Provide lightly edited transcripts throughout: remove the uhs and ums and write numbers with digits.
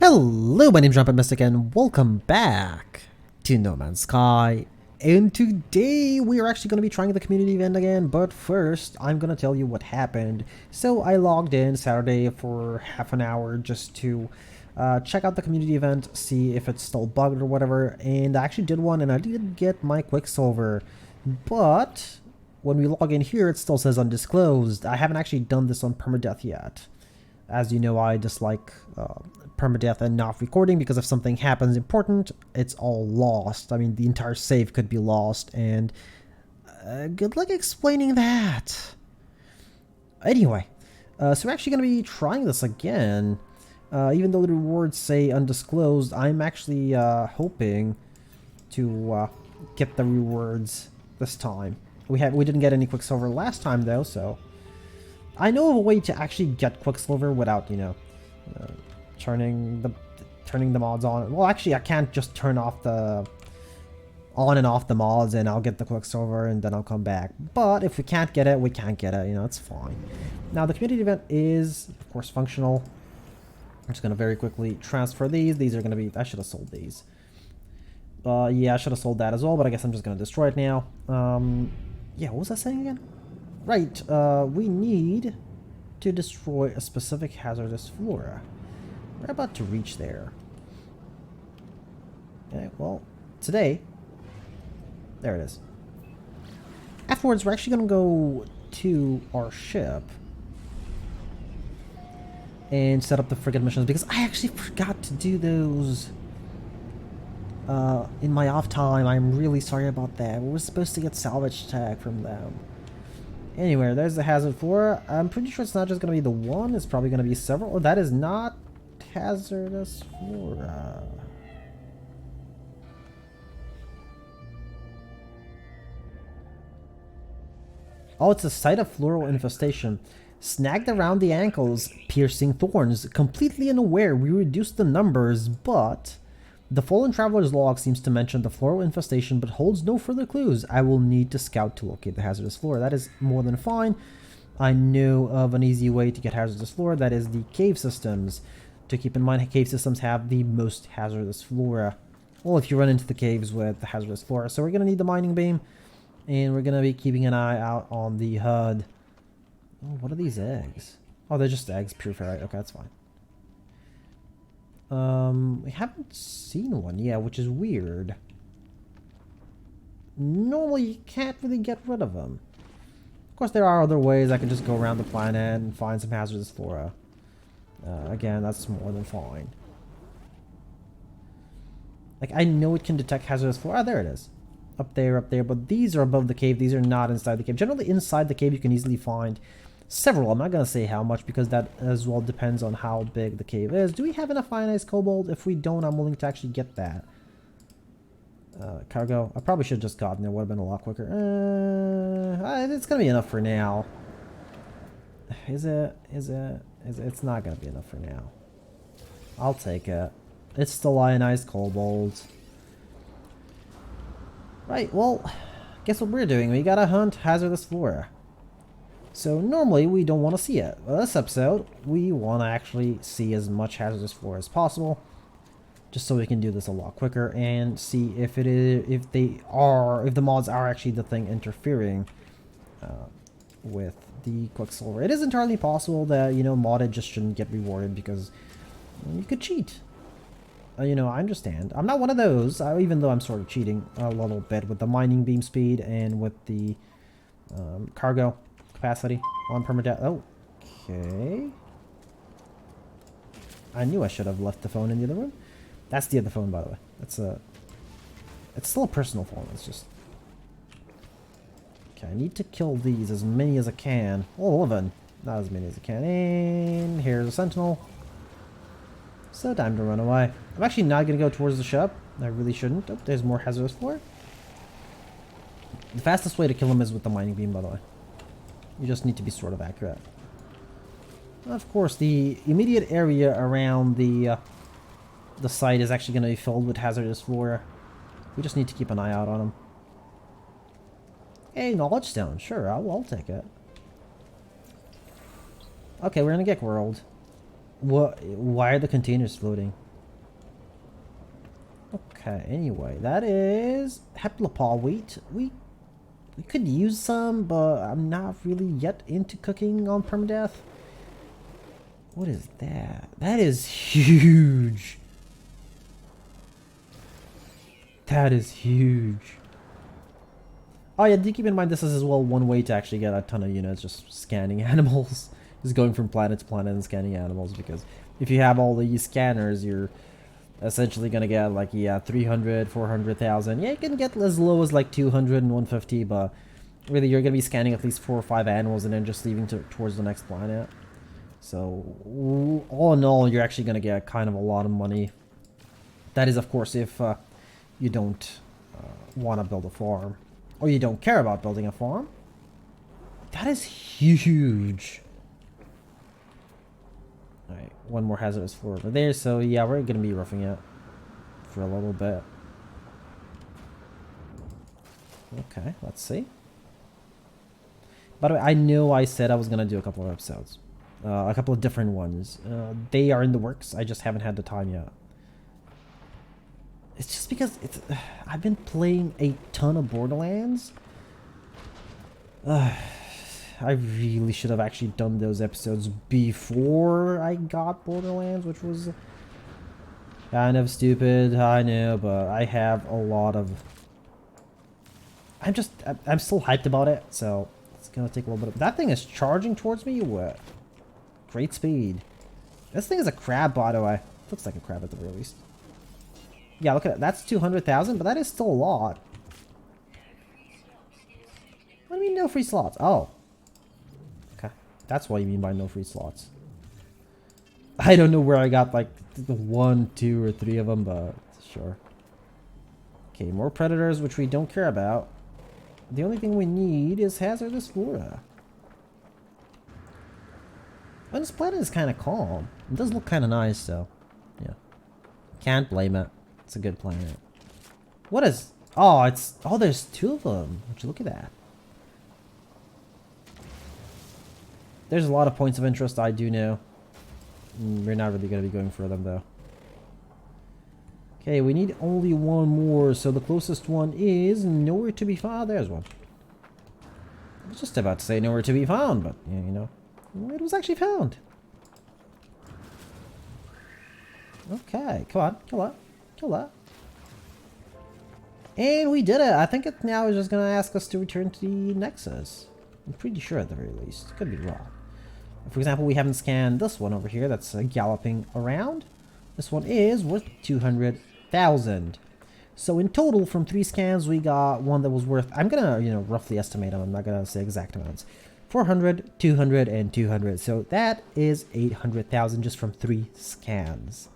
Hello, my name's Rampant and welcome back to No Man's Sky. And today we are actually going to be trying the community event again, but first I'm going to tell you what happened. So I logged in Saturday for half an hour just to check out the community event, see if it's still bugged or whatever, and I actually did one and I did get my Quicksilver, but when we log in here it still says undisclosed. I haven't actually done this on Permadeath yet. As you know, I dislike permadeath and not recording because if something happens important, it's all lost. I mean, the entire save could be lost, and good luck explaining that. Anyway, so we're actually going to be trying this again. Even though the rewards say undisclosed, I'm actually hoping to get the rewards this time. We didn't get any Quicksilver last time though, so I know of a way to actually get Quicksilver without, you know, turning the mods on. Well, actually, I can't just turn off the on and off the mods and I'll get the Quicksilver and then I'll come back. But if we can't get it, we can't get it. You know, it's fine. Now, the community event is, of course, functional. I'm just going to very quickly transfer these. These are going to be... I should have sold these. Yeah, I should have sold that as well, but I guess I'm just going to destroy it now. Yeah, what was I saying again? Right, we need to destroy a specific hazardous flora. We're about to reach there. Okay, well, today, there it is. Afterwards, we're actually going to go to our ship and set up the frigate missions, because I actually forgot to do those in my off time. I'm really sorry about that. We were supposed to get salvage tag from them. Anyway, there's the hazard flora. I'm pretty sure it's not just going to be the one. It's probably going to be several. Oh, that is not hazardous flora. Oh, it's a site of floral infestation. Snagged around the ankles, piercing thorns. Completely unaware, we reduced the numbers, but... The Fallen Traveler's log seems to mention the floral infestation, but holds no further clues. I will need to scout to locate the hazardous flora. That is more than fine. I know of an easy way to get hazardous flora. That is the cave systems. To keep in mind, cave systems have the most hazardous flora. Well, if you run into the caves with the hazardous flora. So we're going to need the mining beam. And we're going to be keeping an eye out on the HUD. Oh, what are these eggs? Oh, they're just eggs. Pure ferrite. Okay, that's fine. We haven't seen one yet, which is weird. Normally, you can't really get rid of them. Of course, there are other ways. I can just go around the planet and find some hazardous flora. Again, that's more than fine. Like, I know it can detect hazardous flora. Ah, there it is. Up there, but these are above the cave. These are not inside the cave. Generally, inside the cave, you can easily find several. I'm not going to say how much because that as well depends on how big the cave is. Do we have enough ionized cobalt? If we don't, I'm willing to actually get that. Cargo. I probably should have just gotten there. Would have been a lot quicker. It's going to be enough for now. Is it? It's not going to be enough for now. I'll take it. It's still ionized cobalt. Right, well, guess what we're doing? We gotta hunt hazardous flora. So normally we don't want to see it. Well, this episode, we want to actually see as much hazardous flora as possible, just so we can do this a lot quicker and see if if the mods are actually the thing interfering with the Quicksilver. It is entirely possible that, you know, modded just shouldn't get rewarded because you could cheat. You know, I understand. I'm not one of those, even though I'm sort of cheating a little bit with the mining beam speed and with the cargo capacity on Permadeath. Okay. I knew I should have left the phone in the other room. That's the other phone, by the way. It's still a personal phone. It's just... Okay, I need to kill these, as many as I can. Oh, 11. Not as many as I can. And here's a sentinel. So time to run away. I'm actually not going to go towards the shop. I really shouldn't. Oh, there's more hazardous flora. The fastest way to kill him is with the mining beam, by the way. You just need to be sort of accurate. Of course, the immediate area around the site is actually going to be filled with hazardous flora. We just need to keep an eye out on them. Hey, knowledge stone. Sure, I'll take it. Okay, we're in a Gek world. What? Why are the containers floating? Okay, anyway, that is heptapal wheat. We could use some, but I'm not really yet into cooking on permadeath. What is that? That is huge. That is huge. Oh yeah, do keep in mind this is as well one way to actually get a ton of units, just scanning animals. Just going from planet to planet and scanning animals, because if you have all these scanners, you're essentially gonna get like, yeah, 300, 400,000. Yeah, you can get as low as like 200 and 150, but really you're gonna be scanning at least 4 or 5 animals and then just leaving towards the next planet. So all in all, you're actually gonna get kind of a lot of money. That is, of course, if you don't want to build a farm, or you don't care about building a farm. That is huge. Alright, one more hazardous floor over there, so yeah, we're gonna be roughing it for a little bit. Okay, let's see. By the way, I know I said I was gonna do a couple of episodes. A couple of different ones. They are in the works, I just haven't had the time yet. It's just because I've been playing a ton of Borderlands. I really should have actually done those episodes before I got Borderlands, which was kind of stupid, I know, but I have a lot of... I'm still hyped about it, so it's gonna take a little bit of... That thing is charging towards me with great speed. This thing is a crab, by the way. Looks like a crab at the very least. Yeah, look at it. That's 200,000, but that is still a lot. What do you mean no free slots? Oh. Okay. That's what you mean by no free slots. I don't know where I got like 1, 2, or 3 of them, but sure. Okay, more predators, which we don't care about. The only thing we need is hazardous flora. Well, this planet is kind of calm. It does look kind of nice, so yeah. Can't blame it. It's a good planet. What is... Oh, it's... Oh, there's 2 of them. Would you look at that? There's a lot of points of interest, I do know. We're not really going to be going for them, though. Okay, we need only one more, so the closest one is nowhere to be found. There's one. I was just about to say nowhere to be found, but, yeah, you know, it was actually found. Okay, come on, kill that. Kill that. And we did it. I think it now is just going to ask us to return to the Nexus. I'm pretty sure at the very least. Could be wrong. For example, we haven't scanned this one over here that's galloping around. This one is worth 200,000. So in total, from 3 scans, we got one that was worth... I'm going to, you know, roughly estimate them. I'm not going to say exact amounts. 400, 200, and 200. So that is 800,000 just from 3 scans.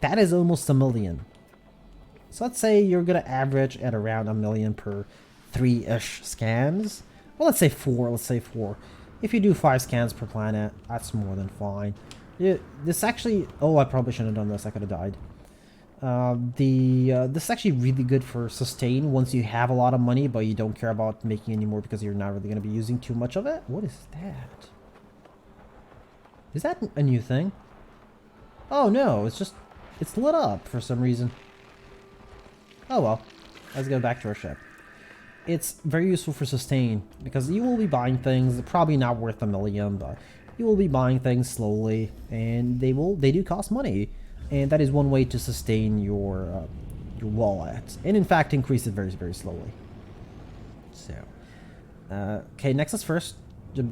That is almost $1 million. So let's say you're going to average at around $1 million per 3-ish scans. Well, let's say 4. Let's say 4. If you do 5 scans per planet, that's more than fine. This actually... Oh, I probably shouldn't have done this. I could have died. This is actually really good for sustain once you have a lot of money, but you don't care about making any more because you're not really going to be using too much of it. What is that? Is that a new thing? Oh, no. It's just... It's lit up for some reason. Oh well. Let's go back to our ship. It's very useful for sustain because you will be buying things, probably not worth $1 million, but you will be buying things slowly, and they do cost money, and that is one way to sustain your wallet, and in fact increase it very, very slowly. So, okay, Nexus first,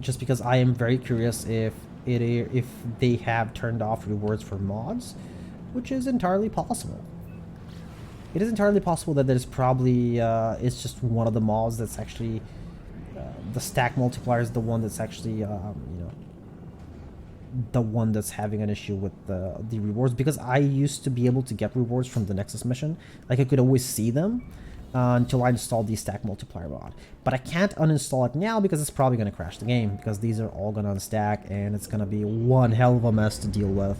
just because I am very curious if they have turned off rewards for mods, which is entirely possible. It is entirely possible that there's probably, it's just one of the mods that's actually, the stack multiplier is the one that's actually, you know, the one that's having an issue with the rewards. Because I used to be able to get rewards from the Nexus mission. Like, I could always see them until I installed the stack multiplier mod. But I can't uninstall it now because it's probably going to crash the game. Because these are all going to unstack and it's going to be one hell of a mess to deal with.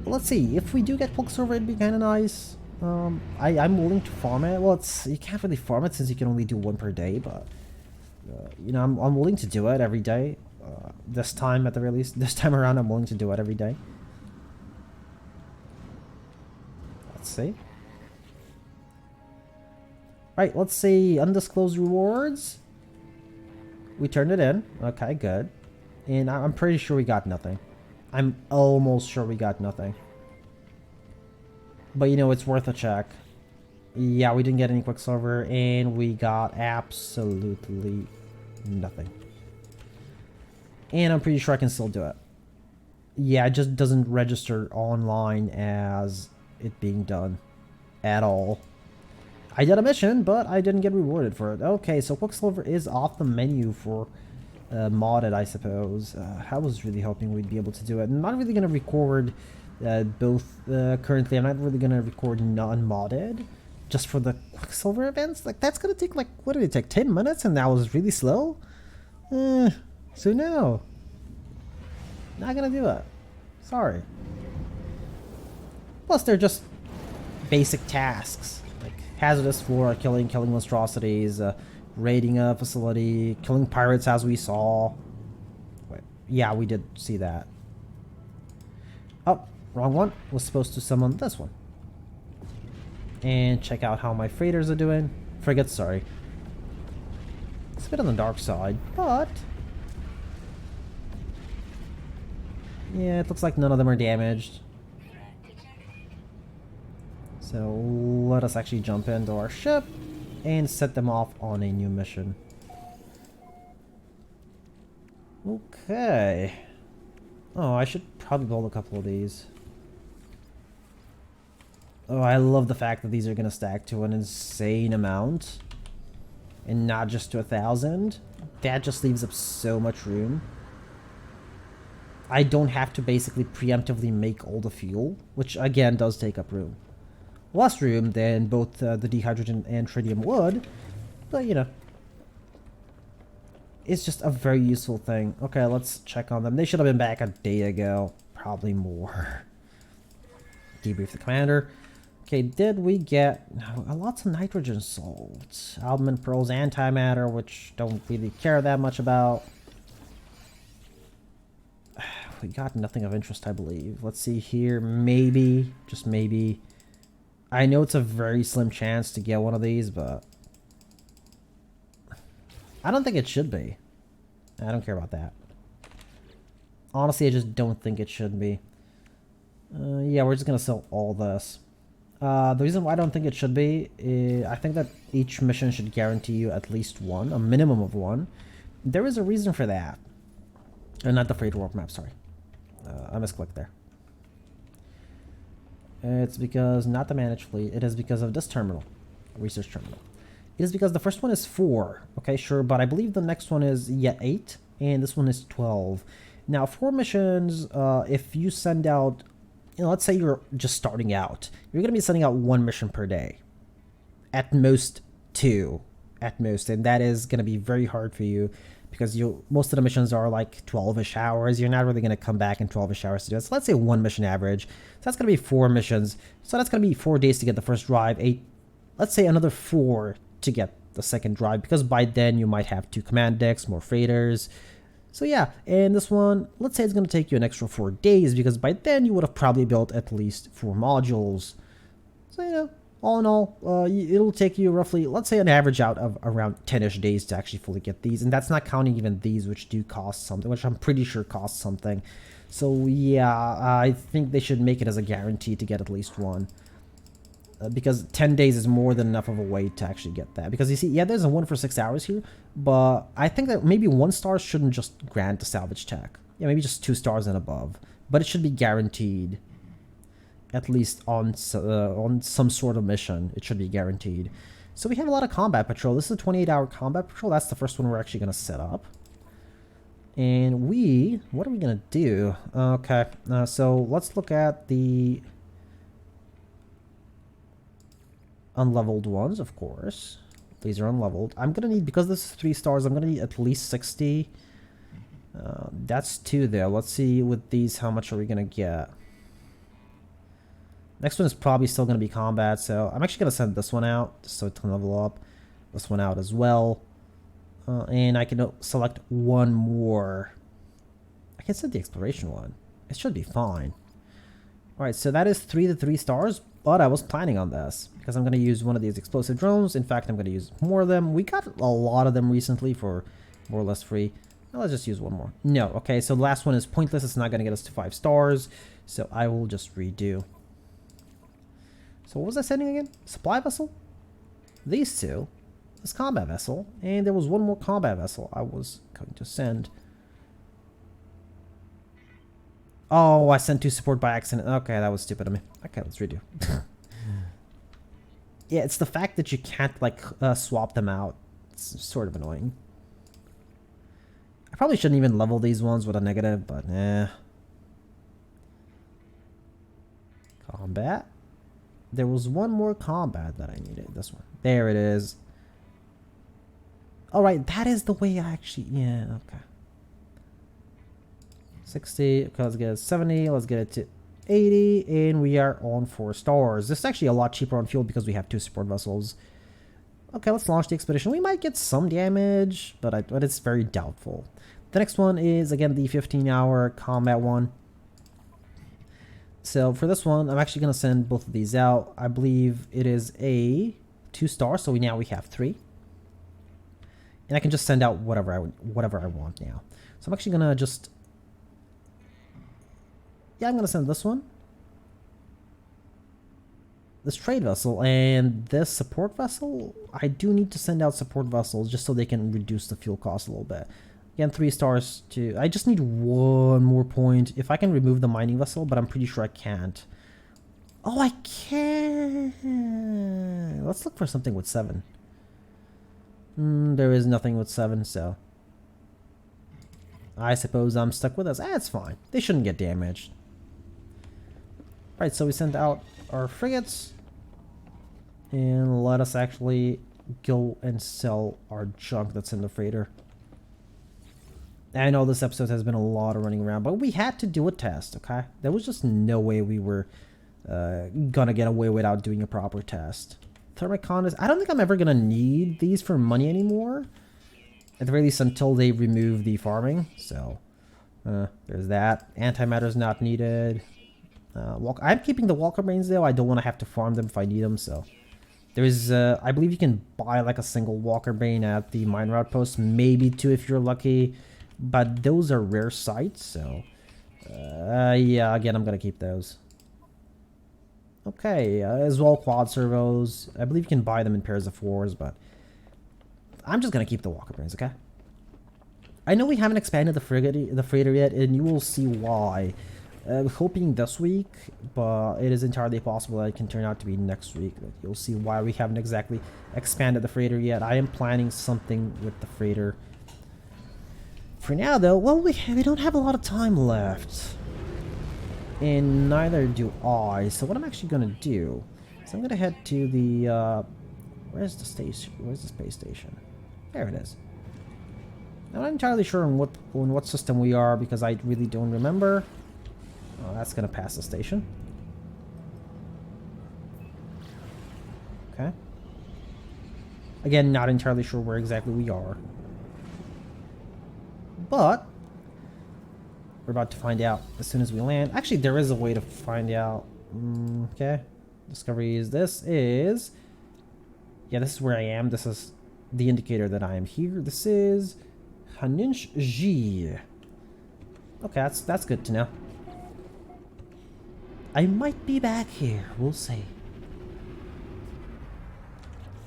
Let's see, if we do get Quicksilver, it'd be kind of nice. I'm willing to farm it. Well, you can't really farm it since you can only do 1 per day, but you know, I'm willing to do it every day. This time, at the very least, this time around, I'm willing to do it every day. Let's see. Right, let's see. Undisclosed rewards. We turned it in. Okay, good. And I'm pretty sure we got nothing. I'm almost sure we got nothing. But you know, it's worth a check. Yeah, we didn't get any Quicksilver, and we got absolutely nothing. And I'm pretty sure I can still do it. Yeah, it just doesn't register online as it being done at all. I did a mission, but I didn't get rewarded for it. Okay, so Quicksilver is off the menu for modded, I suppose. I was really hoping we'd be able to do it. I'm not really going to record both currently. I'm not really going to record non-modded just for the Quicksilver events. Like, that's going to take, like, what did it take, 10 minutes? And that was really slow? So no. Not going to do it. Sorry. Plus, they're just basic tasks. Like, hazardous floor, killing monstrosities, raiding a facility, killing pirates as we saw. Wait, yeah, we did see that. Oh, wrong one. Was supposed to summon this one. And check out how my freighters are doing. Frigates, sorry. It's a bit on the dark side, but... yeah, it looks like none of them are damaged. So let us actually jump into our ship and set them off on a new mission. Okay. Oh, I should probably build a couple of these. Oh, I love the fact that these are going to stack to an insane amount. And not just to 1,000. That just leaves up so much room. I don't have to basically preemptively make all the fuel, which again does take up room. Less room than both the dehydrogen and tritium would, but you know. It's just a very useful thing. Okay, let's check on them. They should have been back a day ago. Probably more. Debrief the commander. Okay, did we get lots of nitrogen salts? Albumin, pearls, antimatter, which don't really care that much about. We got nothing of interest, I believe. Let's see here. Maybe, just maybe. I know it's a very slim chance to get one of these, but I don't think it should be. I don't care about that. Honestly, I just don't think it should be. Yeah, we're just going to sell all this. The reason why I don't think it should be, I think that each mission should guarantee you at least one, a minimum of one. There is a reason for that. Not the freight warp map, sorry. I misclicked there. It's because, not the managed fleet, it is because of this terminal, research terminal. It is because the first one is 4, okay, sure, but I believe the next one is, yeah, 8, and this one is 12. Now, 4 missions, if you send out, you know, let's say you're just starting out, you're going to be sending out 1 mission per day. At most 2, at most, and that is going to be very hard for you. Because most of the missions are like 12-ish hours. You're not really going to come back in 12-ish hours to do it. So let's say 1 mission average. So that's going to be 4 missions. So that's going to be 4 days to get the first drive. 8, let's say another 4 to get the second drive. Because by then you might have 2 command decks, more freighters. So yeah, and this one, let's say it's going to take you an extra 4 days. Because by then you would have probably built at least 4 modules. So, you know, all in all, it'll take you roughly, let's say, an average out of around 10-ish days to actually fully get these. And that's not counting even these, which do cost something, which I'm pretty sure cost something. So yeah, I think they should make it as a guarantee to get at least 1. Because 10 days is more than enough of a wait to actually get that. Because you see, yeah, there's a 1 for 6 hours here. But I think that maybe 1 star shouldn't just grant the salvage tech. Yeah, maybe just 2 stars and above. But it should be guaranteed. At least on some sort of mission, it should be guaranteed. So we have a lot of combat patrol. This is a 28-hour combat patrol. That's the first one we're actually going to set up. And what are we going to do? Okay, so let's look at the unleveled ones, of course. These are unleveled. I'm going to need, because this is 3 stars, I'm going to need at least 60. That's 2 there. Let's see with these, how much are we going to get? Next one is probably still going to be combat, so I'm actually going to send this one out, just so it can level up. This one out as well. And I can select 1 more. I can send the exploration one. It should be fine. Alright, so that is 3 to 3 stars. But I was planning on this because I'm going to use one of these explosive drones. In fact, I'm going to use more of them. We got a lot of them recently for more or less free. Now let's just use one more. No, okay, so the last one is pointless. It's not going to get us to 5 stars. So I will just redo. So what was I sending again? Supply vessel? These two. This combat vessel. And there was one more combat vessel I was going to send. Oh, I sent 2 support by accident. Okay, that was stupid of me. Okay, let's redo. Yeah, it's the fact that you can't, like, swap them out. It's sort of annoying. I probably shouldn't even level these ones with a negative, but eh. Combat. There was one more combat that I needed. This one. There it is. Alright, that is the way I actually... Yeah, okay. 60. Okay, let's get it 70. Let's get it to 80. And we are on 4 stars. This is actually a lot cheaper on fuel because we have 2 support vessels. Okay, let's launch the expedition. We might get some damage, but it's very doubtful. The next one is, again, the 15-hour combat one. So for this one, I'm actually going to send both of these out. I believe it is a 2-star, so now we have 3. And I can just send out whatever I want now. So I'm actually going to just... Yeah, I'm going to send this one. This trade vessel and this support vessel. I do need to send out support vessels just so they can reduce the fuel cost a little bit. Again, 3 stars to... I just need 1 more point. If I can remove the mining vessel, but I'm pretty sure I can't. Oh, I can. Let's look for something with 7. There is nothing with 7, so... I suppose I'm stuck with this. It's fine. They shouldn't get damaged. Right, so we sent out our frigates. And let us actually go and sell our junk that's in the freighter. I know this episode has been a lot of running around, but we had to do a test, okay? There was just no way we were gonna get away without doing a proper test. Thermocon, I don't think I'm ever gonna need these for money anymore. At the very least until they remove the farming. So, there's that. Antimatter is not needed. I'm keeping the walker brains though. I don't want to have to farm them if I need them, so... There's, I believe you can buy like a single walker brain at the mine route post. Maybe 2 if you're lucky. But those are rare sites, so... yeah, again, I'm gonna keep those. Okay, as well quad servos. I believe you can buy them in pairs of 4s, but... I'm just gonna keep the walker brains, okay? I know we haven't expanded the freighter yet, and you will see why. Hoping this week, but it is entirely possible that it can turn out to be next week. You'll see why we haven't exactly expanded the freighter yet. I am planning something with the freighter. For now, though, well, we don't have a lot of time left. And neither do I. So what I'm actually going to do is I'm going to head to the... where's the station? Where's the space station? There it is. I'm not entirely sure on what system we are because I really don't remember. Oh, that's going to pass the station. Okay. Again, not entirely sure where exactly we are. But we're about to find out as soon as we land. Actually, there is a way to find out. Okay. Discoveries. This is... Yeah, this is where I am. This is the indicator that I am here. This is... Haninch Ji. Okay, that's good to know. I might be back here. We'll see.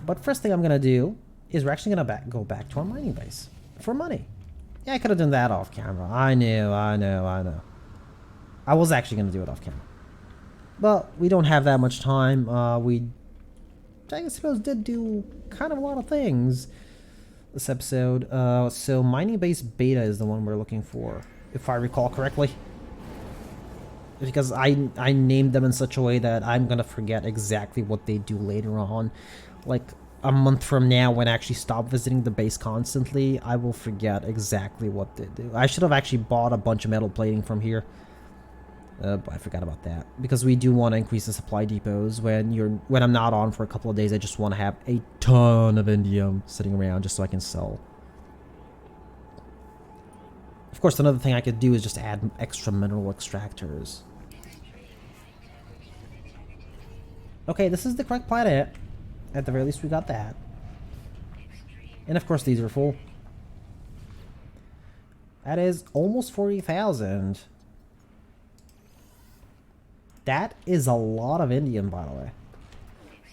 But first thing I'm going to do is we're actually going to go back to our mining base. For money. Yeah, I could have done that off camera. I know. I was actually going to do it off camera. But we don't have that much time. I suppose, did do kind of a lot of things this episode. So mining base beta is the one we're looking for, if I recall correctly. Because I named them in such a way that I'm gonna forget exactly what they do later on. Like a month from now, when I actually stop visiting the base constantly, I will forget exactly what they do. I should have actually bought a bunch of metal plating from here. But I forgot about that. Because we do want to increase the supply depots. When I'm not on for a couple of days, I just want to have a ton of indium sitting around just so I can sell. Of course, another thing I could do is just add extra mineral extractors. Okay, this is the correct planet. At the very least, we got that. And of course, these are full. That is almost 40,000. That is a lot of Indian, by the way.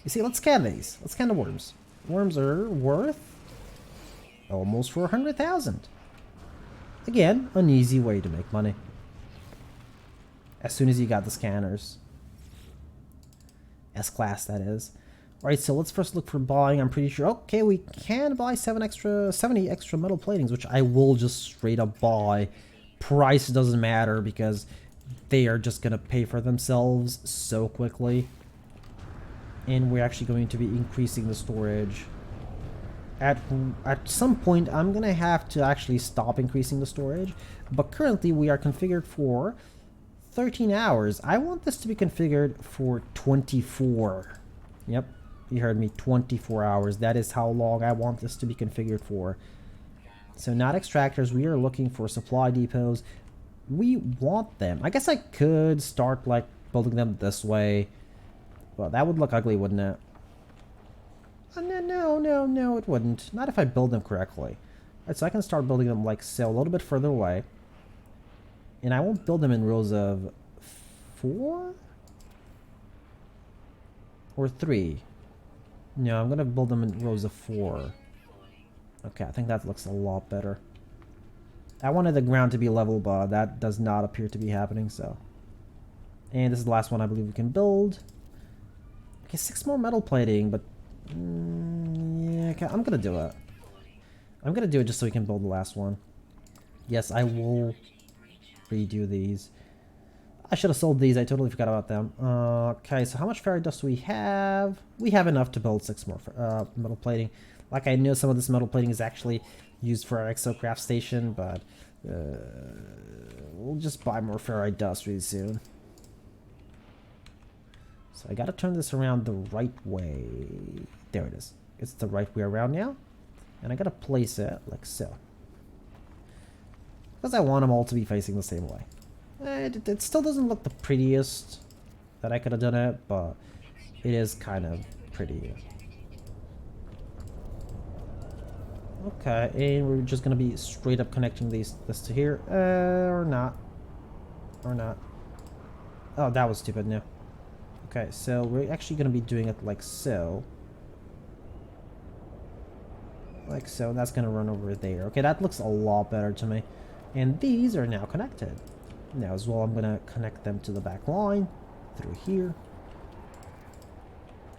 You see, let's scan these. Let's scan the worms. Worms are worth almost 400,000. Again, an easy way to make money. As soon as you got the scanners. S-class, that is. Alright, so let's first look for buying. I'm pretty sure, okay, we can buy 70 extra metal platings, which I will just straight up buy. Price doesn't matter because they are just gonna pay for themselves so quickly. And we're actually going to be increasing the storage. At some point, I'm gonna have to actually stop increasing the storage, but currently we are configured for 13 hours. I want this to be configured for 24. Yep, you heard me, 24 hours. That is how long I want this to be configured for. So not extractors, we are looking for supply depots. We want them. I guess I could start like building them this way. Well, that would look ugly, wouldn't it? No, it wouldn't. Not if I build them correctly. Alright, so I can start building them like so, a little bit further away. And I won't build them in rows of 4? Or 3? No, I'm gonna build them in rows of 4. Okay, I think that looks a lot better. I wanted the ground to be level, but that does not appear to be happening, so. And this is the last one I believe we can build. Okay, 6 more metal plating, but yeah, okay, I'm gonna do it. I'm gonna do it just so we can build the last one. Yes, I will redo these. I should have sold these. I totally forgot about them. Okay, so how much fairy dust do we have? We have enough to build 6 more metal plating. Like, I know some of this metal plating is actually used for our exocraft station, but we'll just buy more ferrite dust really soon. So I gotta turn this around the right way. There it is. It's the right way around now. And I gotta place it like so. Because I want them all to be facing the same way. It still doesn't look the prettiest that I could have done it, but it is kind of pretty. Okay, and we're just gonna be straight up connecting this to here. Or not. Or not. Oh, that was stupid, no. Okay, so we're actually gonna be doing it like so. Like so, and that's gonna run over there. Okay, that looks a lot better to me. And these are now connected. Now as well, I'm gonna connect them to the back line through here.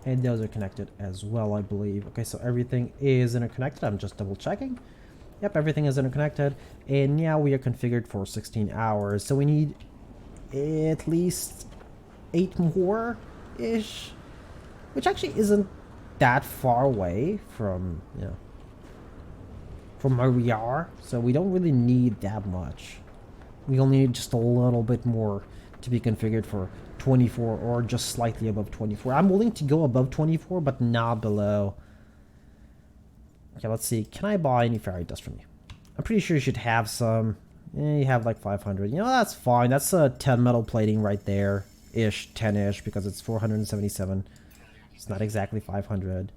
And those are connected as well, I believe. Okay, so everything is interconnected. I'm just double checking. Yep, everything is interconnected. And now we are configured for 16 hours. So we need at least 8 more-ish. Which actually isn't that far away from, you know, from where we are. So we don't really need that much. We only need just a little bit more to be configured for 24 or just slightly above 24. I'm willing to go above 24, but not below. Okay, let's see. Can I buy any fairy dust from you? I'm pretty sure you should have some. You have like 500. You know, that's fine. That's a 10 metal plating right there. Ish, 10-ish, because it's 477. It's not exactly 500.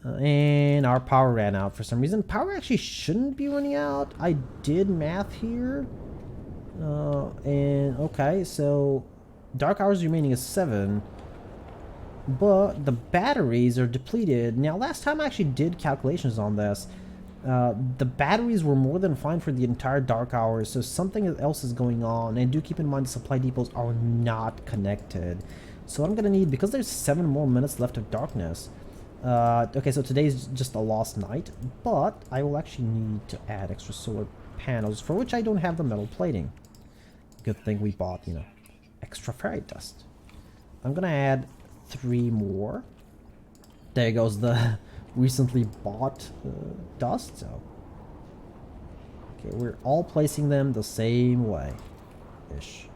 And our power ran out for some reason. Power actually shouldn't be running out. I did math here. And okay, so dark hours remaining is 7, but the batteries are depleted. Now, last time I actually did calculations on this. The batteries were more than fine for the entire dark hours, so something else is going on. And do keep in mind the supply depots are not connected. So what I'm gonna need, because there's 7 more minutes left of darkness. Okay, so today's just a lost night, but I will actually need to add extra solar panels, for which I don't have the metal plating. Good thing we bought, you know, extra fairy dust. I'm gonna add 3 more. There goes the recently bought dust. So okay, we're all placing them the same way ish.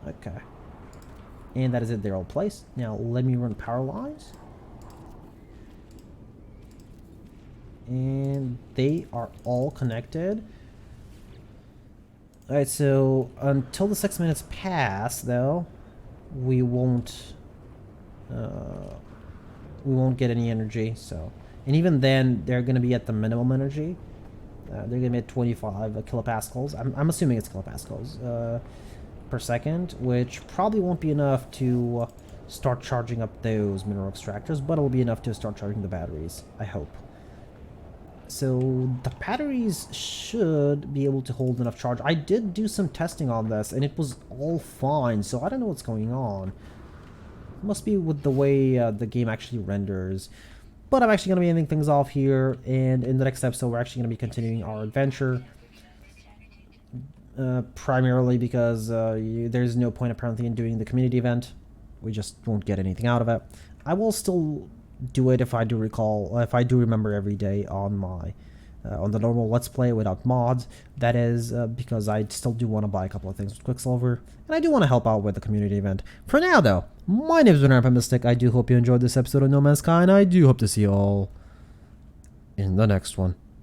Okay, and that is it. They're all placed. Now let me run power lines, and they are all connected. Alright, so until the 6 minutes pass, though, we won't get any energy. So, and even then, they're going to be at the minimum energy. They're going to be at 25 kilopascals. I'm assuming it's kilopascals per second, which probably won't be enough to start charging up those mineral extractors, but it'll be enough to start charging the batteries, I hope. So the batteries should be able to hold enough charge. I did do some testing on this, and it was all fine, so I don't know what's going on. It must be with the way the game actually renders. But I'm actually going to be ending things off here, and in the next episode we're actually going to be continuing our adventure. Primarily because there's no point apparently in doing the community event. We just won't get anything out of it. I will still do it if I do remember every day on my on the normal Let's Play without mods. That is because I still do want to buy a couple of things with Quicksilver, and I do want to help out with the community event. For now though, my name is Rampant. I do hope you enjoyed this episode of No Man's Sky, and I do hope to see you all in the next one.